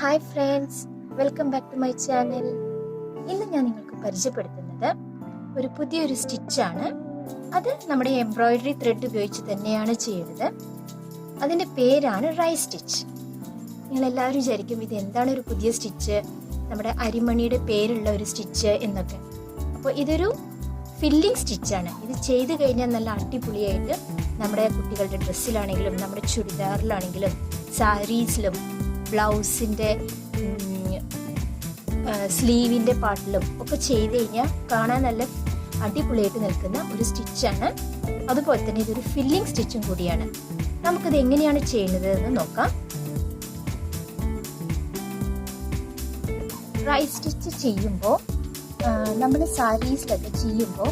Hi friends, welcome back to my channel. ഇന്ന് ഞാൻ നിങ്ങൾക്ക് പരിചയപ്പെടുത്തുന്നത് ഒരു പുതിയൊരു സ്റ്റിച്ചാണ്. അത് നമ്മുടെ എംബ്രോയിഡറി ത്രെഡ് ഉപയോഗിച്ച് തന്നെയാണ് ചെയ്യുന്നത്. അതിൻ്റെ പേരാണ് റൈസ് സ്റ്റിച്ച്. നിങ്ങളെല്ലാവരും വിചാരിക്കും ഇത് എന്താണ് ഒരു പുതിയ സ്റ്റിച്ച്, നമ്മുടെ അരിമണിയുടെ പേരുള്ള ഒരു സ്റ്റിച്ച് എന്നൊക്കെ. അപ്പോൾ ഇതൊരു ഫില്ലിംഗ് സ്റ്റിച്ചാണ്. ഇത് ചെയ്ത് കഴിഞ്ഞാൽ നല്ല അടിപൊളിയായിട്ട് നമ്മുടെ കുട്ടികളുടെ ഡ്രസ്സിലാണെങ്കിലും നമ്മുടെ ചുരിദാറിലാണെങ്കിലും സാരീസിലും ബ്ലൗസിൻ്റെ സ്ലീവിൻ്റെ പാർട്ടിലും ഒക്കെ ചെയ്ത് കഴിഞ്ഞാൽ കാണാൻ നല്ല അടിപൊളിയായിട്ട് നിൽക്കുന്ന ഒരു സ്റ്റിച്ചാണ്. അതുപോലെ തന്നെ ഇതൊരു ഫില്ലിംഗ് സ്റ്റിച്ചും കൂടിയാണ്. നമുക്കിത് എങ്ങനെയാണ് ചെയ്യുന്നത് എന്ന് നോക്കാം. റൈസ് സ്റ്റിച്ച് ചെയ്യുമ്പോൾ നമ്മൾ സാരീസിലൊക്കെ ചെയ്യുമ്പോൾ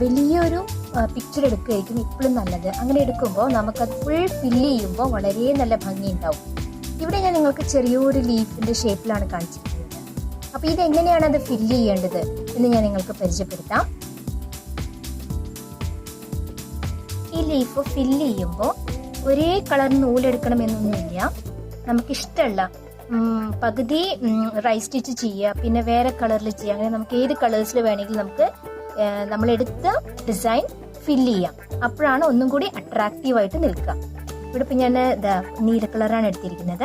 വലിയൊരു പിക്ചർ എടുക്കുകയായിരിക്കും ഇപ്പോഴും നല്ലത്. അങ്ങനെ എടുക്കുമ്പോൾ നമുക്കത് ഫുൾ ഫില്ല് ചെയ്യുമ്പോൾ വളരെ നല്ല ഭംഗി ഉണ്ടാവും. ഇവിടെ ഞാൻ നിങ്ങൾക്ക് ചെറിയൊരു ലീഫിൻ്റെ ഷേപ്പിലാണ് കാണിച്ചിരിക്കുന്നത്. അപ്പോൾ ഇതെങ്ങനെയാണ് അത് ഫില്ല് ചെയ്യേണ്ടത് എന്ന് ഞാൻ നിങ്ങൾക്ക് പരിചയപ്പെടുത്താം. ഈ ലീഫ് ഫില്ല് ചെയ്യുമ്പോൾ ഒരേ കളർ നൂലെടുക്കണം എന്നൊന്നുമില്ല. നമുക്കിഷ്ടമുള്ള പകുതി റൈസ് സ്റ്റിച്ച് ചെയ്യുക, പിന്നെ വേറെ കളറിൽ ചെയ്യുക. അങ്ങനെ നമുക്ക് ഏത് കളേഴ്സിൽ വേണമെങ്കിലും നമുക്ക് നമ്മളെടുത്ത ഡിസൈൻ ഫില്ല് ചെയ്യാം. അപ്പോഴാണ് ഒന്നും കൂടി അട്രാക്റ്റീവായിട്ട് നിൽക്കുക. ഇവിടെ ഇപ്പം ഞാൻ നീല കളറാണ് എടുത്തിരിക്കുന്നത്,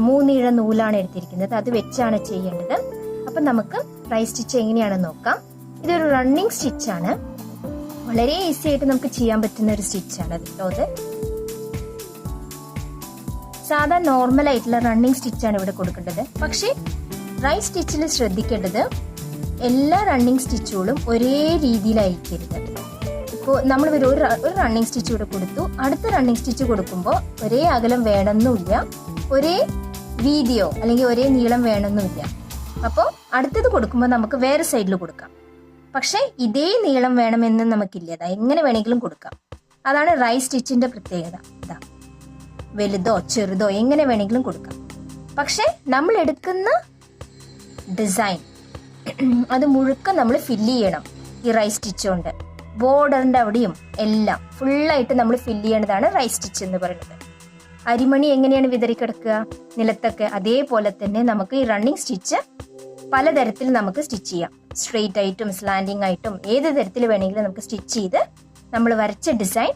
3 ഇഴ നൂലാണ് എടുത്തിരിക്കുന്നത്. അത് വെച്ചാണ് ചെയ്യേണ്ടത്. അപ്പം നമുക്ക് റൈസ് സ്റ്റിച്ച് എങ്ങനെയാണെന്ന് നോക്കാം. ഇതൊരു റണ്ണിങ് സ്റ്റിച്ചാണ്. വളരെ ഈസി ആയിട്ട് നമുക്ക് ചെയ്യാൻ പറ്റുന്ന ഒരു സ്റ്റിച്ചാണ് കേട്ടോ. അത് സാധാ നോർമൽ ആയിട്ടുള്ള റണ്ണിങ് സ്റ്റിച്ചാണ് ഇവിടെ കൊടുക്കേണ്ടത്. പക്ഷേ റൈസ് സ്റ്റിച്ചിൽ ശ്രദ്ധിക്കേണ്ടത് എല്ലാ റണ്ണിങ് സ്റ്റിച്ചുകളും ഒരേ രീതിയിലായിരിക്കരുത്. ഇപ്പോൾ നമ്മൾ ഒരു റണ്ണിങ് സ്റ്റിച്ച് ഇവിടെ കൊടുത്തു, അടുത്ത റണ്ണിങ് സ്റ്റിച്ച് കൊടുക്കുമ്പോൾ ഒരേ അകലം വേണമെന്നില്ല, ഒരേ വീതിയോ അല്ലെങ്കിൽ ഒരേ നീളം വേണമെന്നില്ല. അപ്പോൾ അടുത്തത് കൊടുക്കുമ്പോൾ നമുക്ക് വേറെ സൈഡിൽ കൊടുക്കാം. പക്ഷേ ഇതേ നീളം വേണമെന്ന് നമുക്കില്ല. എങ്ങനെ വേണമെങ്കിലും കൊടുക്കാം. അതാണ് റൈസ് സ്റ്റിച്ചിന്റെ പ്രത്യേകത. ഇതാ വലുതോ ചെറുതോ എങ്ങനെ വേണമെങ്കിലും കൊടുക്കാം. പക്ഷെ നമ്മൾ എടുക്കുന്ന ഡിസൈൻ അത് മുഴുക്കം നമ്മൾ ഫില്ല് ചെയ്യണം. ഈ റൈസ് സ്റ്റിച്ച് കൊണ്ട് ബോർഡറിന്റെ അവിടെയും എല്ലാം ഫുള്ളായിട്ട് നമ്മൾ ഫില്ല് ചെയ്യേണ്ടതാണ് റൈസ് സ്റ്റിച്ച് എന്ന് പറയുന്നത്. അരിമണി എങ്ങനെയാണ് വിതറിക്കിടക്കുക നിലത്തൊക്കെ, അതേപോലെ തന്നെ നമുക്ക് ഈ റണ്ണിങ് സ്റ്റിച്ച് പലതരത്തിൽ നമുക്ക് സ്റ്റിച്ച് ചെയ്യാം. സ്ട്രെയിറ്റ് ആയിട്ടും സ്ലാൻഡിങ് ആയിട്ടും ഏത് തരത്തിൽ വേണമെങ്കിലും നമുക്ക് സ്റ്റിച്ച് ചെയ്ത് നമ്മൾ വരച്ച ഡിസൈൻ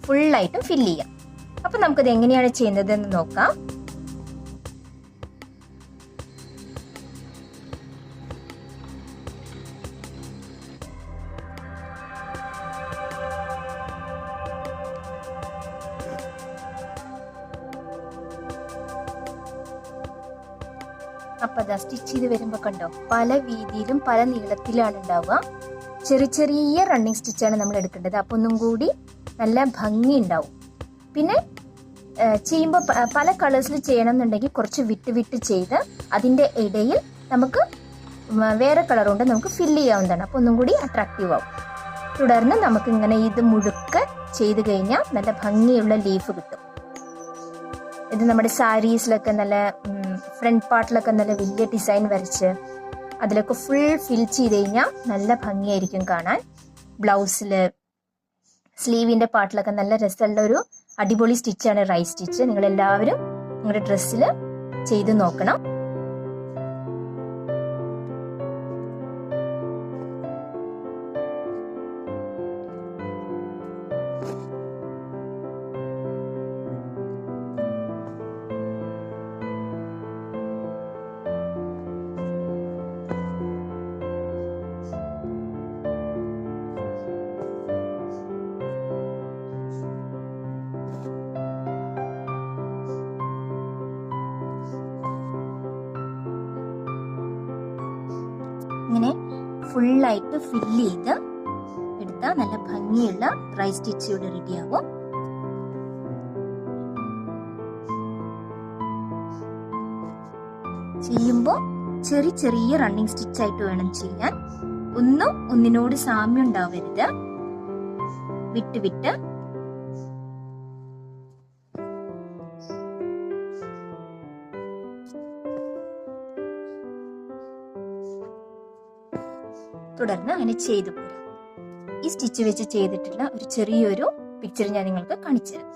ഫുള്ളായിട്ടും ഫില്ല് ചെയ്യാം. അപ്പൊ നമുക്കത് എങ്ങനെയാണ് ചെയ്യുന്നത് എന്ന് നോക്കാം. അപ്പൊ അതാ സ്റ്റിച്ച് ചെയ്ത് വരുമ്പോ കണ്ടോ, പല വീതിയിലും പല നീളത്തിലാണ് ഉണ്ടാവുക. ചെറിയ ചെറിയ റണ്ണിങ് സ്റ്റിച്ചാണ് നമ്മൾ എടുക്കേണ്ടത്. അപ്പൊ ഒന്നും കൂടി നല്ല ഭംഗി ഉണ്ടാവും. പിന്നെ ചെയ്യുമ്പോൾ പല കളേഴ്സിൽ ചെയ്യണം എന്നുണ്ടെങ്കിൽ കുറച്ച് വിട്ട് വിട്ട് ചെയ്ത് അതിൻ്റെ ഇടയിൽ നമുക്ക് വേറെ കളർ കൊണ്ട് നമുക്ക് ഫില്ല് ചെയ്യാവുന്നതാണ്. അപ്പോൾ ഒന്നും കൂടി അട്രാക്റ്റീവ് ആവും. തുടർന്ന് നമുക്ക് ഇങ്ങനെ ഇത് മുഴുക്കെ ചെയ്ത് കഴിഞ്ഞാൽ നല്ല ഭംഗിയുള്ള ലീഫ് കിട്ടും. ഇത് നമ്മുടെ സാരീസിലൊക്കെ നല്ല ഫ്രണ്ട് പാർട്ടിലൊക്കെ നല്ല വലിയ ഡിസൈൻ വരച്ച് അതിലൊക്കെ ഫുൾ ഫിൽ ചെയ്ത് കഴിഞ്ഞാൽ നല്ല ഭംഗിയായിരിക്കും കാണാൻ. ബ്ലൗസിൽ സ്ലീവിൻ്റെ പാർട്ടിലൊക്കെ നല്ല രസമുള്ള ഒരു അടിപൊളി സ്റ്റിച്ചാണ് റൈസ് സ്റ്റിച്ച്. നിങ്ങൾ എല്ലാവരും നിങ്ങളുടെ ഡ്രസ്സിൽ ചെയ്ത് നോക്കണം. ഇങ്ങനെ ഫുള്ളായിട്ട് ഫില്ല് ചെയ്ത് എടുത്താൽ നല്ല ഭംഗിയുള്ള റൈസ് സ്റ്റിച്ച് ഇവിടെ റെഡിയാവും. ചെയ്യുമ്പോൾ ചെറിയ ചെറിയ റണ്ണിങ് സ്റ്റിച്ച് ആയിട്ട് വേണം ചെയ്യാൻ. ഒന്നും ഒന്നിനോട് സാമ്യം ഉണ്ടാവരുത്. വിട്ട് വിട്ട് തുടർന്ന് അങ്ങനെ ചെയ്തു പോരാം. ഈ സ്റ്റിച്ച് വെച്ച് ചെയ്തിട്ടുള്ള ഒരു ചെറിയൊരു പിക്ചർ ഞാൻ നിങ്ങൾക്ക് കാണിച്ചു തരാം.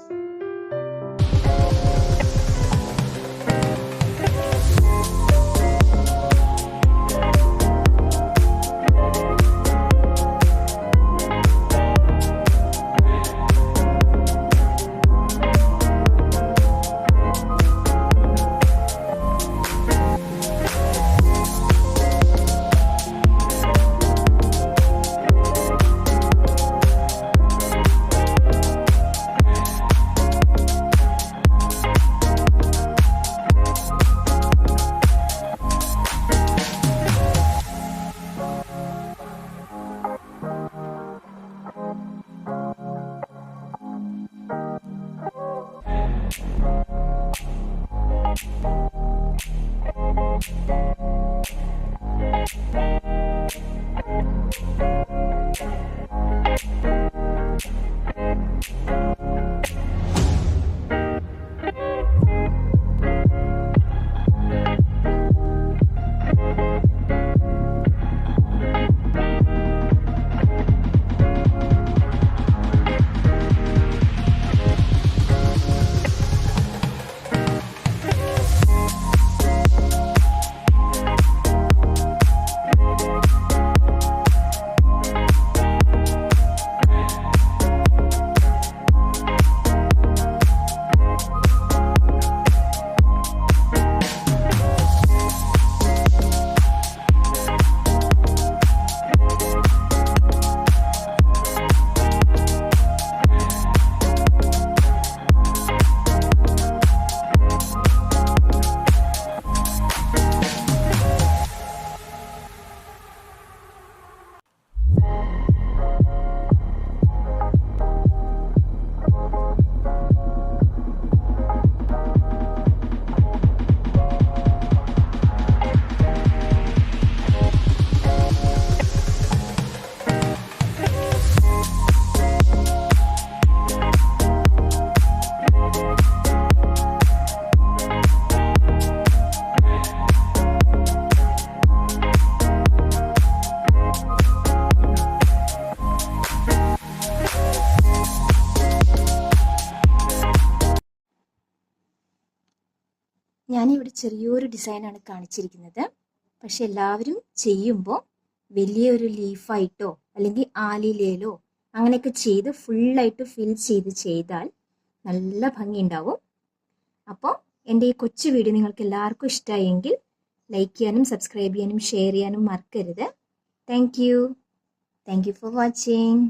ഞാനിവിടെ ചെറിയൊരു ഡിസൈനാണ് കാണിച്ചിരിക്കുന്നത്. പക്ഷെ എല്ലാവരും ചെയ്യുമ്പോൾ വലിയൊരു ലീഫായിട്ടോ അല്ലെങ്കിൽ ആലിലയിലോ അങ്ങനെയൊക്കെ ചെയ്ത് ഫുള്ളായിട്ട് ഫിൽ ചെയ്താൽ നല്ല ഭംഗിയുണ്ടാവും. അപ്പോൾ എൻ്റെ ഈ കൊച്ചു വീഡിയോ നിങ്ങൾക്ക് എല്ലാവർക്കും ഇഷ്ടമായെങ്കിൽ ലൈക്ക് ചെയ്യാനും സബ്സ്ക്രൈബ് ചെയ്യാനും ഷെയർ ചെയ്യാനും മറക്കരുത്. Thank you for watching.